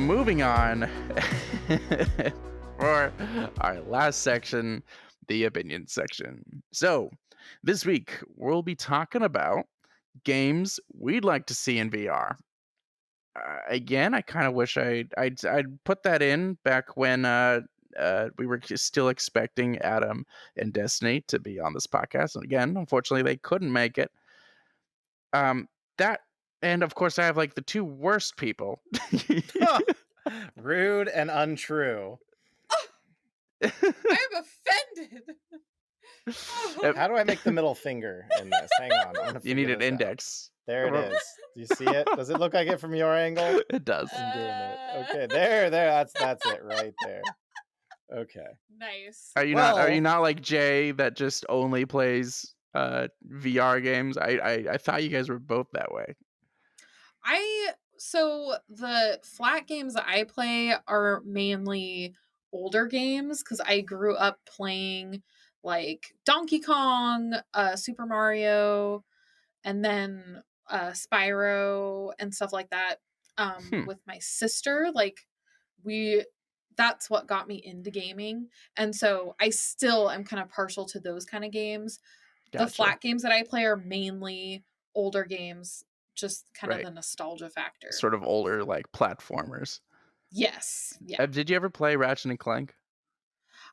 moving on for our last section, the opinion section. So, this week we'll be talking about games we'd like to see in VR. Again, I kind of wish I'd put that in back when we were still expecting Adam and Destiny to be on this podcast, and again, unfortunately, they couldn't make it. That and of course, I have like the two worst people. Rude and untrue. I'm offended. How do I make the middle finger in this? Hang on. You need an index. There it is. Do you see it? Does it look like it from your angle? It does. I'm doing it. Okay, there. That's it right there. Okay. Nice. Are you not like Jay that just only plays VR games? I thought you guys were both that way. So the flat games that I play are mainly older games because I grew up playing like Donkey Kong, Super Mario, and then Spyro and stuff like that. With my sister, that's what got me into gaming, and so I still am kind of partial to those kind of games. Gotcha. The flat games that I play are mainly older games. Just kind of the nostalgia factor. Sort of older, like platformers. Yes. Yeah. Did you ever play Ratchet and Clank?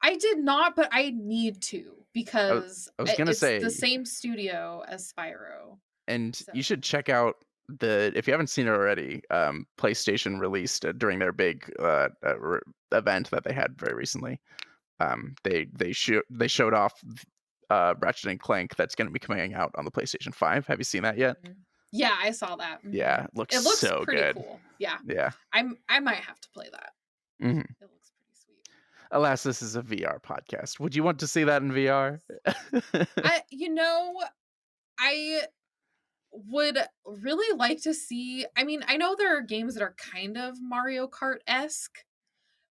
I did not, but I need to because I was gonna say the same studio as Spyro. And you should check out if you haven't seen it already, PlayStation released during their big event that they had very recently. They showed off Ratchet and Clank that's going to be coming out on the PlayStation 5. Have you seen that yet? Mm-hmm. Yeah, I saw that. Mm-hmm. Yeah, it looks so pretty good. Cool. Yeah. Yeah. I might have to play that. Mm-hmm. It looks pretty sweet. Alas, this is a VR podcast. Would you want to see that in VR? I would really like to see. I mean, I know there are games that are kind of Mario Kart-esque,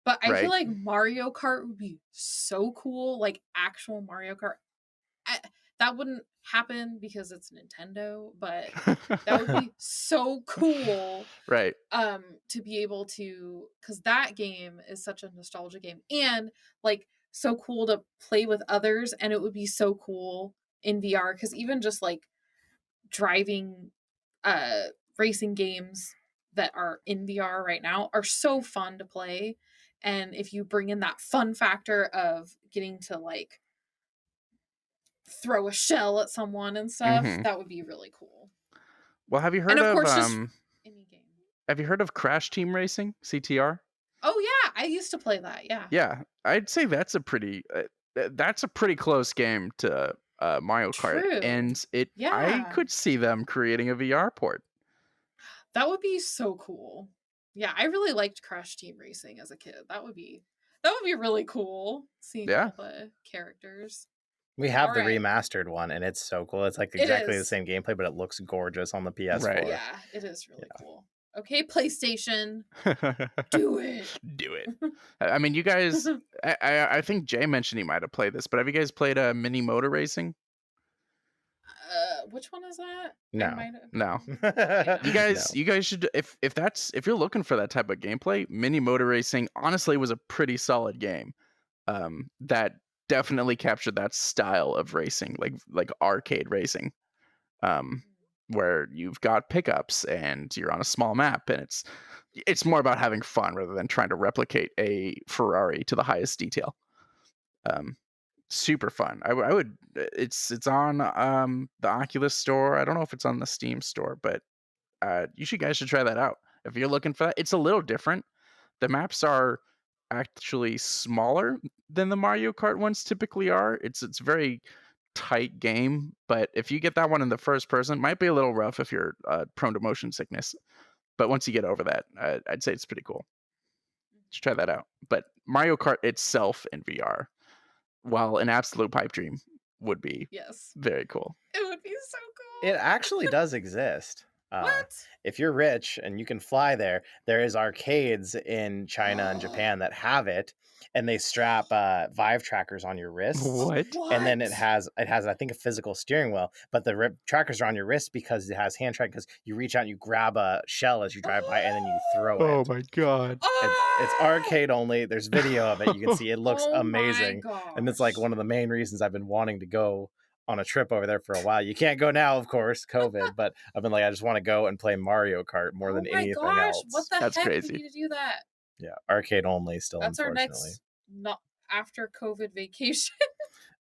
but I feel like Mario Kart would be so cool, like actual Mario Kart. That wouldn't happen because it's Nintendo, but that would be so cool. Right. To be able to, because that game is such a nostalgia game and like so cool to play with others, and it would be so cool in VR because even just like driving racing games that are in VR right now are so fun to play. And if you bring in that fun factor of getting to like throw a shell at someone and stuff, that would be really cool. Well, have you heard of course, any game. Have you heard of Crash Team Racing, CTR? Oh yeah, I used to play that. Yeah. Yeah, I'd say that's a pretty close game to Mario Kart. True. And I could see them creating a VR port. That would be so cool. Yeah, I really liked Crash Team Racing as a kid. That would be really cool seeing all the characters. We have the remastered one, and it's so cool. It's like exactly the same gameplay, but it looks gorgeous on the PS4. Right. Yeah, it is really cool. Okay, PlayStation, do it. Do it. I mean, you guys, I think Jay mentioned he might have played this, but have you guys played Mini Motor Racing? Which one is that? No. You guys should, if you're looking for that type of gameplay, Mini Motor Racing honestly was a pretty solid game. That definitely captured that style of racing, like arcade racing, where you've got pickups and you're on a small map, and it's more about having fun rather than trying to replicate a Ferrari to the highest detail. Super fun. I would. It's on the Oculus store. I don't know if it's on the Steam store, but you guys should try that out if you're looking for that. It's a little different. The maps are actually smaller than the Mario Kart ones typically are. It's very tight game, but if you get that one in the first person, it might be a little rough if you're prone to motion sickness. But once you get over that, I'd say it's pretty cool. Just try that out. But Mario Kart itself in VR, while an absolute pipe dream, would be very cool. It would be so cool. It actually does exist. What? If you're rich and you can fly there is arcades in China and Japan that have it. and they strap Vive trackers on your wrists, What? and then it What? has I think a physical steering wheel, but the trackers are on your wrist because it has hand track. Because you reach out and you grab a shell as you drive by, and then you throw Oh it. my god. It's Ah! arcade only. There's video of it. You can see it looks Oh my amazing, and it's like gosh. one of the main reasons I've been wanting to go on a trip over there for a while. You can't go now, of course, COVID, but I've been like, I just want to go and play Mario Kart more Oh than my anything gosh. What else. the That's heck? We crazy. need to do that. Yeah, arcade only still, That's our unfortunately. next not after COVID vacation.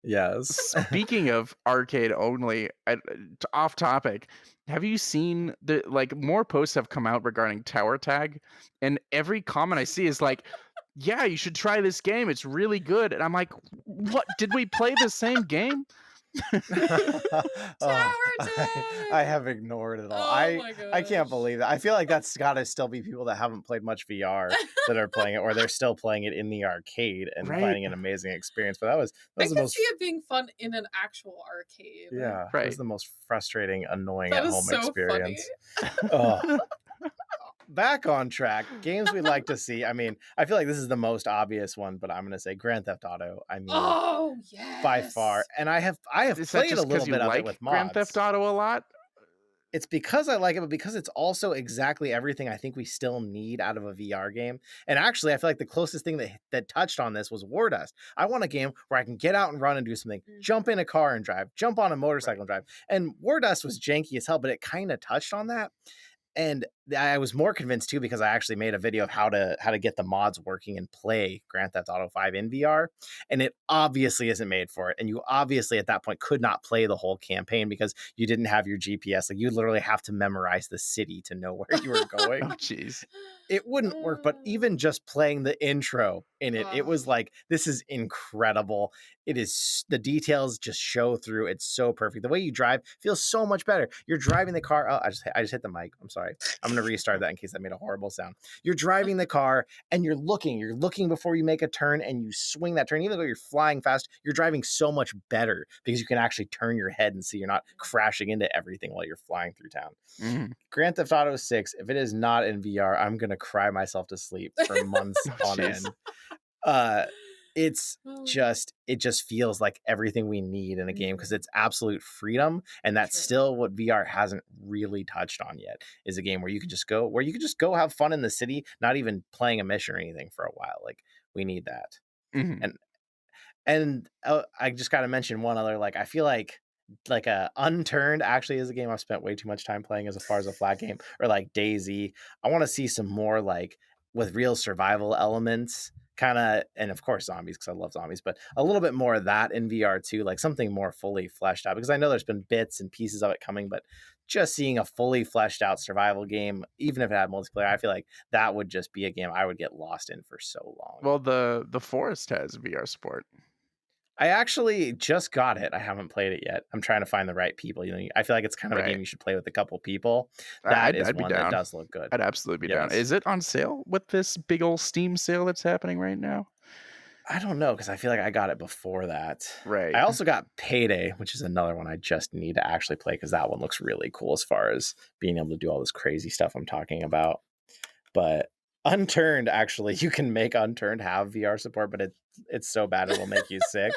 Yes. Speaking of arcade only, off topic, have you seen the like more posts have come out regarding tower tag, and every comment I see is like, "Yeah, you should try this game. It's really good." And I'm like, "What? Did we play the same game?" Oh, Tower I tag. have ignored it all. Oh my I can't gosh. believe that. I feel like that's got to still be people that haven't played much VR that are playing it, or they're still playing it in the arcade and Right? finding an amazing experience. But that I was the could see most it being fun in an actual arcade. yeah, it was Right. the most frustrating, annoying That at is home so funny. experience. Oh, back on track. Games we'd like to see. I mean, I feel like this is the most obvious one, but I'm gonna say Grand Theft Auto. I mean, Oh, by far. yes. And I have Is that played a just little because you bit of it with like Grand Theft mods. Auto a lot? It's because I like it, but because it's also exactly everything I think we still need out of a VR game. And actually, I feel like the closest thing that touched on this was War Dust. I want a game where I can get out and run and do something, jump in a car and drive, jump on a Right. motorcycle and drive. And War Dust was janky as hell, but it kind of touched on that. And I was more convinced too because I actually made a video of how to get the mods working and play Grand Theft Auto 5 in VR, and it obviously isn't made for it. And you obviously at that point could not play the whole campaign because you didn't have your GPS. Like you literally have to memorize the city to know where you were Oh, going. jeez. It wouldn't work, but even just playing the intro in it, it Ugh. was like, this is incredible. It is the details just show through. It's so perfect. The way you drive feels so much better. You're driving the car. Oh, I just hit the mic. I'm sorry. I'm gonna restart that in case that made a horrible sound. You're driving the car and you're looking before you make a turn and you swing that turn. Even though you're flying fast, you're driving so much better because you can actually turn your head and see you're not crashing into everything while you're flying through town. Mhm. Grand Theft Auto 6, if it is not in VR, I'm gonna cry myself to sleep for months Oh, on jeez. end. Uh, it's Oh, it just feels like everything we need in a game because it's absolute freedom, and that's true. still what VR hasn't really touched on yet. Is a game where you can just go have fun in the city, not even playing a mission or anything for a while. Like we need that. Mhm. And I just got to mention one other. Like I feel like Unturned actually is a game I've spent way too much time playing as far as a flat game, or like Daisy. I want to see some more like with real survival elements, kind of, and of course zombies because I love zombies, but a little bit more of that in VR too, like something more fully fleshed out. Because I know there's been bits and pieces of it coming, but just seeing a fully fleshed out survival game, even if it had multiplayer, I feel like that would just be a game I would get lost in for so long. Well, the Forest has VR support. I actually just got it. I haven't played it yet. I'm trying to find the right people. You know, I feel like it's kind of a game Right. you should play with a couple people. That is I'd be one that down. does look good. I'd absolutely be down. Yes. Is it on sale with this big old Steam sale that's happening right now? I don't know because I feel like I got it before that. Right. I also got Payday, which is another one I just need to actually play because that one looks really cool as far as being able to do all this crazy stuff I'm talking about. But Unturned, actually, you can make Unturned have VR support, but it's so bad it will make you sick.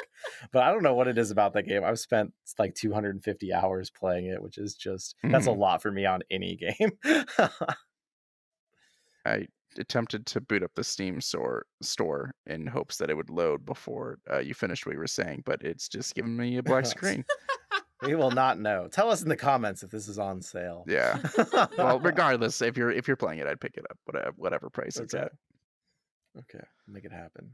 But I don't know what it is about that game. I've spent like 250 hours playing it, which is just that's a Mhm. lot for me on any game. I attempted to boot up the Steam store in hopes that it would load before you finished what you were saying, but it's just giving me a black screen. We will not know. Tell us in the comments if this is on sale. Yeah. Well, regardless, if you're playing it, I'd pick it up, whatever price it's Okay. at. Okay. Make it happen.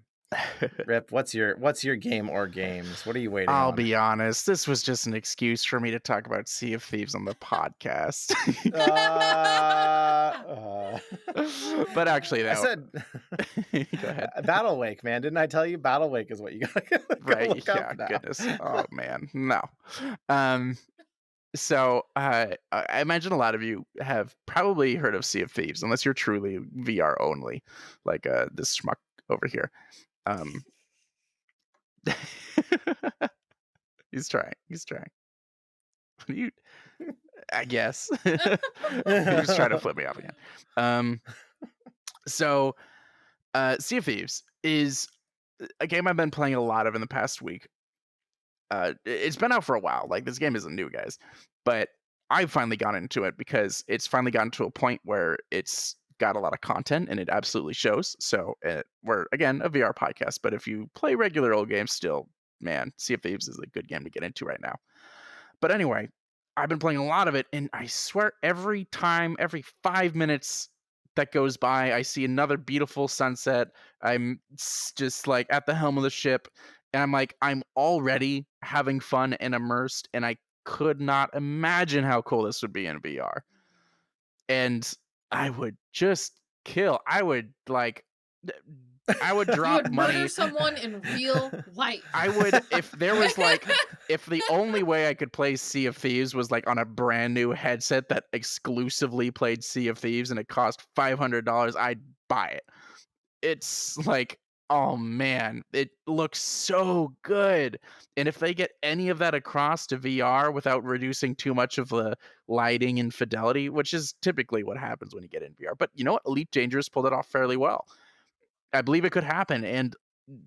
Rip, what's your game or games? What are you waiting I'll on? be honest, this was just an excuse for me to talk about Sea of Thieves on the podcast. But actually, I though, said go ahead. Battle Wake, man. Didn't I tell you Battle Wake is what you gotta go Right? look up Yeah. now? Goodness. Oh man, no. Um. So I imagine a lot of you have probably heard of Sea of Thieves, unless you're truly VR only, like this schmuck over here. Um. He's trying. He's trying. You, I guess. He's trying to flip me off again. Um. So, Sea of Thieves is a game I've been playing a lot of in the past week. It's been out for a while. Like this game isn't new, guys, but I've finally gotten into it because it's finally gotten to a point where it's got a lot of content and it absolutely shows. So we're again a VR podcast, but if you play regular old games, still, man, Sea of Thieves is a good game to get into right now. But anyway, I've been playing a lot of it, and I swear every time, every 5 minutes that goes by, I see another beautiful sunset. Just like at the helm of the ship, and I'm like, I'm already having fun and immersed, and I could not imagine how cool this would be in VR. And I would just kill. I would You drop would murder money. someone in real life. I would if there was like if the only way I could play Sea of Thieves was like on a brand new headset that exclusively played Sea of Thieves and it cost $500, I'd buy it. It's like, oh man, it looks so good. And if they get any of that across to VR without reducing too much of the lighting and fidelity, which is typically what happens when you get in VR. But you know what? Elite Dangerous pulled it off fairly well. I believe it could happen. And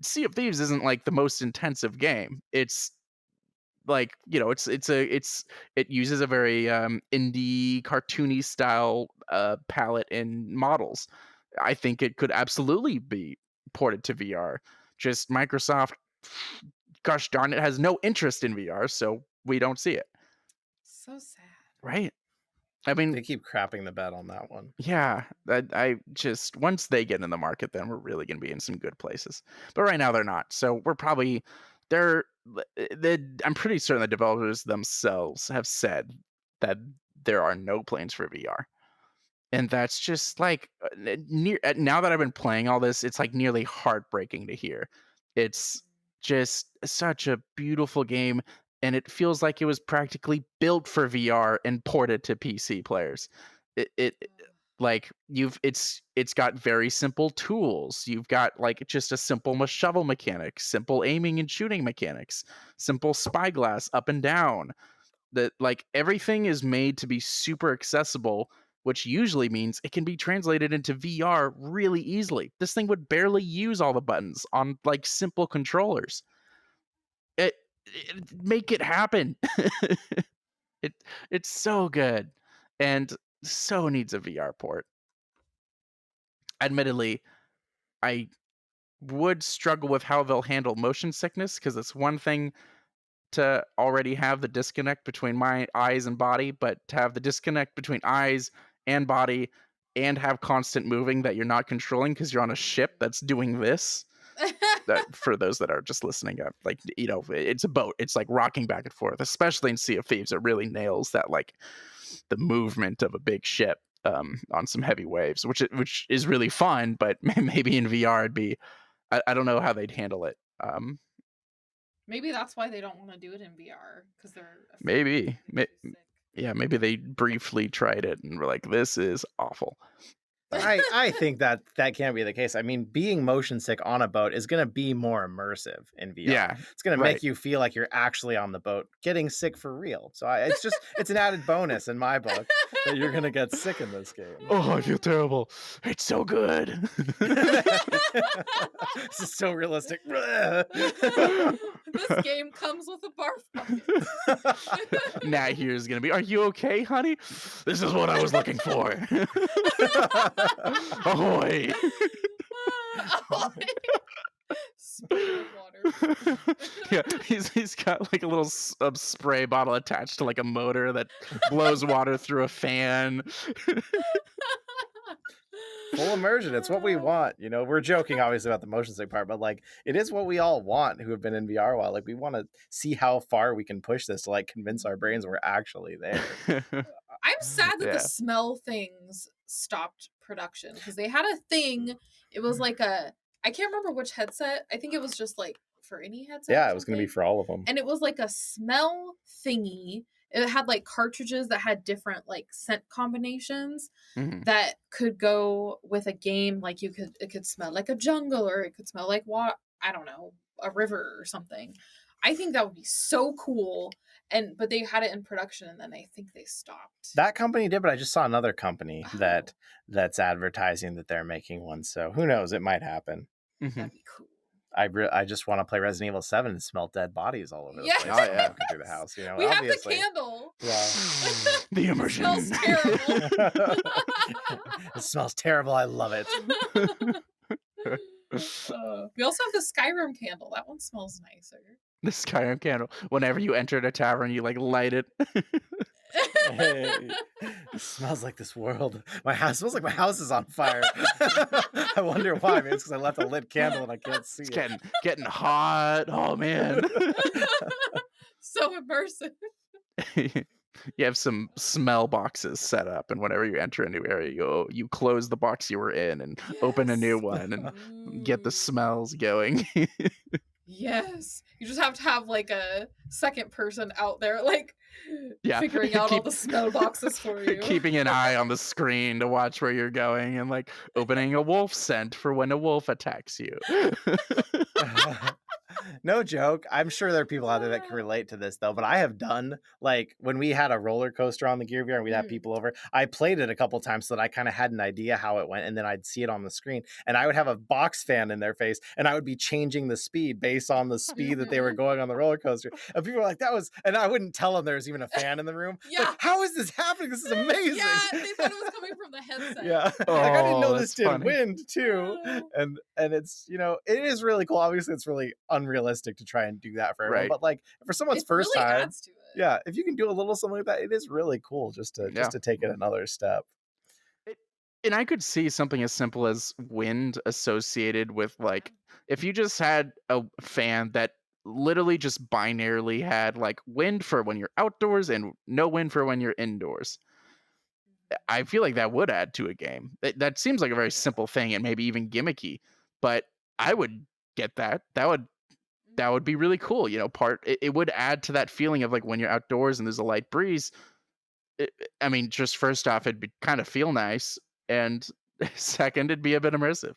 Sea of Thieves isn't like the most intensive game. It's like, it uses a very indie cartoony style palette and models. I think it could absolutely be ported to VR. Just Microsoft, gosh darn it, has no interest in VR, so we don't see it. So sad. Right? I mean, They keep crapping the bed on that one. yeah, I just once they get in the market, then we're really going to be in some good places. But right now they're not. So we're probably they're I'm pretty certain the developers themselves have said that there are no plans for VR. And that's just like now that I've been playing all this, it's like nearly heartbreaking to hear. It's just such a beautiful game, and it feels like it was practically built for VR and ported to PC players. It like it's got very simple tools. You've got like just a simple shovel mechanic, simple aiming and shooting mechanics, simple spyglass up and down, that like everything is made to be super accessible, which usually means it can be translated into VR really easily. This thing would barely use all the buttons on like simple controllers. It make it happen. it it's so good and so needs a VR port. Admittedly, I would struggle with how they'll handle motion sickness because it's one thing to already have the disconnect between my eyes and body, but to have the disconnect between eyes and body and have constant moving that you're not controlling because you're on a ship that's doing this. That for those that are just listening up, like it's a boat. It's like rocking back and forth, especially in Sea of Thieves. It really nails that like the movement of a big ship on some heavy waves, which is really fun. But maybe in VR it'd be I don't know how they'd handle it. Maybe that's why they don't want to do it in VR because they're afraid Maybe. people get too sick. Yeah, maybe they briefly tried it and were like, "This is awful." I think that can't be the case. I mean, being motion sick on a boat is going to be more immersive in VR. Yeah, It's going to right. make you feel like you're actually on the boat, getting sick for real. So it's an added bonus in my book that you're going to get sick in this game. Oh, I feel terrible. It's so good. This is so realistic. This game comes with a barf bucket. Nat here is gonna be. Are you okay, honey? This is what I was looking for. Ahoy! Spray of water. Yeah, he's got like a little spray bottle attached to like a motor that blows water through a fan. Full immersion. It's what we want. You know, we're joking obviously about the motion sick part, but like it is what we all want who have been in VR a while. Like we want to see how far we can push this to like convince our brains we're actually there. I'm sad that Yeah. the smell things stopped production because they had a thing. It was like I can't remember which headset. I think it was just like for any headset. Yeah, it was going to be for all of them. And it was like a smell thingy. It had like cartridges that had different like scent combinations that could go with a game. Like it could smell like a jungle or it could smell like I don't know, a river or something. I think that would be so cool. But they had it in production and then I think they stopped. That company did, but I just saw another company that's advertising that they're making one. So who knows? It might happen. That'd be cool. I just want to play Resident Evil 7 and smell dead bodies all over the Yes. place. Oh, yeah. Walking through the house, you know. We have the obviously. candle. Yeah. The It immersion. smells terrible. It smells terrible. I love it. We also have the Skyrim candle. That one smells nicer. The Skyrim candle. Whenever you enter a tavern, you like light it. Hey, it smells like this world. My house smells like my house is on fire. I wonder why. Maybe it's because I left a lit candle and I can't see It's it. getting hot. Oh man. So immersive. You have some smell boxes set up, and whenever you enter a new area, you close the box you were in and open a new Yes. one and get the Ooh. smells going. Yes. You just have to have like a second person out there, like Yeah. figuring out all the smell boxes for you. Keeping an eye on the screen to watch where you're going, and like opening a wolf scent for when a wolf attacks you. No joke. I'm sure there are people out there that can relate to this though, but I have done like when we had a roller coaster on the Gear VR and we'd have people over, I played it a couple times so that I kind of had an idea how it went, and then I'd see it on the screen and I would have a box fan in their face and I would be changing the speed based on the speed that they were going on the roller coaster. And people were like, that was, and I wouldn't tell them there was even a fan in the room. Yeah. Like, how is this happening? This is amazing. Yeah, they thought it was coming from the headset. Yeah. Like I didn't know Oh, this that's did funny. wind too. Yeah. And it's, you know, it is really cool. Obviously it's really unrealistic to try and do that for everyone. Right. But like for someone's It first really time, adds to it. yeah, if you can do a little something like that, it is really cool just to Yeah. take it another step. And I could see something as simple as wind associated with like if you just had a fan that literally just binarily had like wind for when you're outdoors and no wind for when you're indoors. I feel like that would add to a game. That seems like a very simple thing and maybe even gimmicky, but I would get that. That would be really cool. You know, it would add to that feeling of like when you're outdoors and there's a light breeze. I mean, just first off, it'd be kind of feel nice, and second, it'd be a bit immersive.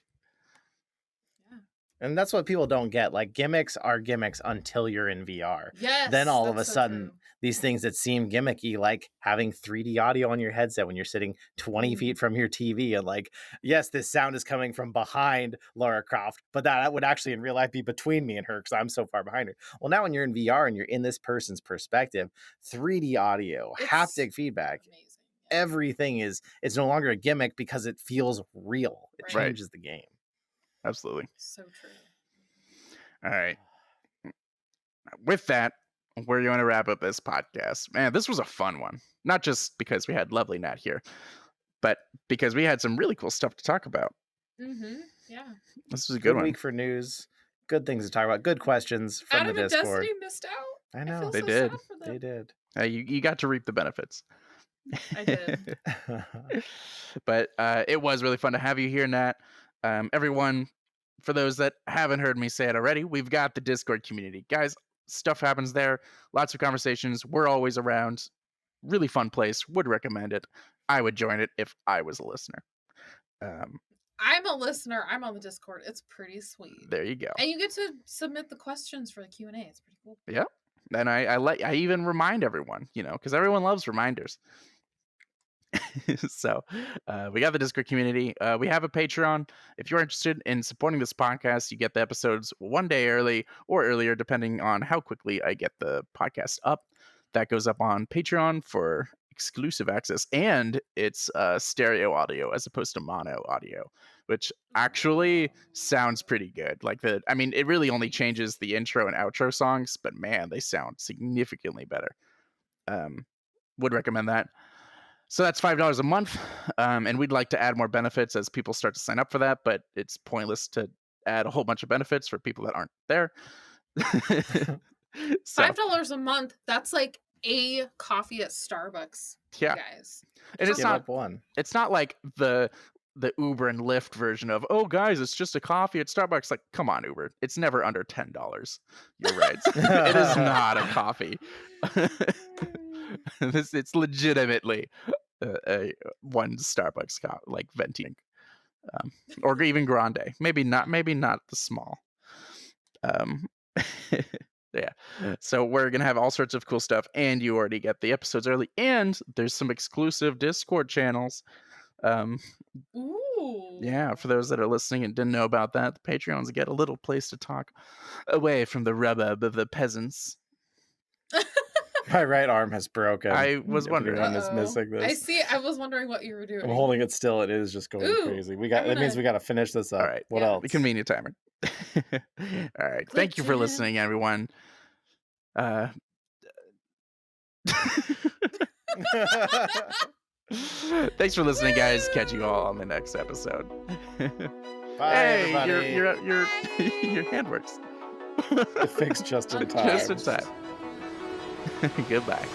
And that's what people don't get. Like gimmicks are gimmicks until you're in VR. Yes. Then all of a that's so sudden, true. these things that seem gimmicky, like having 3D audio on your headset when you're sitting 20 feet from your TV, and like, yes, this sound is coming from behind Lara Croft, but that would actually in real life be between me and her because I'm so far behind her. Well, now when you're in VR and you're in this person's perspective, 3D audio, It's haptic feedback, amazing. Yeah. everything it's no longer a gimmick because it feels real. It Right. changes the game. Absolutely. So true. All right. With that, we're going to wrap up this podcast. Man, this was a fun one. Not just because we had lovely Nat here, but because we had some really cool stuff to talk about. Mm-hmm. Yeah. This was a Good good one. week for news. Good things to talk about. Good questions from Adam the and Discord. Destiny missed out. I I know. feel They so did. sad for them. They did. You got to reap the benefits. I did. But it was really fun to have you here, Nat. Everyone, for those that haven't heard me say it already, we've got the Discord community. Guys, stuff happens there. Lots of conversations. We're always around. Really fun place. Would recommend it. I would join it if I was a listener. I'm a listener. I'm on the Discord. It's pretty sweet. There you go. And you get to submit the questions for the Q&A. It's pretty cool. Yep. And I even remind everyone, you know, because everyone loves reminders. So we got the Discord community. We have a Patreon. If you're interested in supporting this podcast, you get the episodes one day early or earlier, depending on how quickly I get the podcast up. That goes up on Patreon for exclusive access, and it's stereo audio as opposed to mono audio, which actually sounds pretty good. Like it really only changes the intro and outro songs, but man, they sound significantly better. Would recommend that. So that's $5 a month, and we'd like to add more benefits as people start to sign up for that, but it's pointless to add a whole bunch of benefits for people that aren't there. So, $5 a month. That's like a coffee at Starbucks. yeah, Guys. and it's Give not up one. it's not like the Uber and Lyft version of, oh guys, it's just a coffee at Starbucks. Like, come on, Uber, it's never under $10. You're right. It is not a coffee. It's legitimately one Starbucks like venti, or even grande. Maybe not the small. Yeah. So we're gonna have all sorts of cool stuff, and you already get the episodes early, and there's some exclusive Discord channels. Ooh. Ooh. Yeah, for those that are listening and didn't know about that, the Patreons get a little place to talk away from the rubub of the peasants. My right arm has broken. I was If wondering. anyone is Uh-oh. missing I this, see. I was wondering what you were I'm doing. holding it still. It is just going Ooh. crazy. I'm That means gonna we got to finish this All up. right. What Yeah. else? The convenient timer. All right. Thank you for Glitching. listening, everyone. Uh, Thanks for listening, guys. Catch you all on the next episode. Bye, Hey, everybody. your hand works. It fixed just in time. Just in time. Goodbye.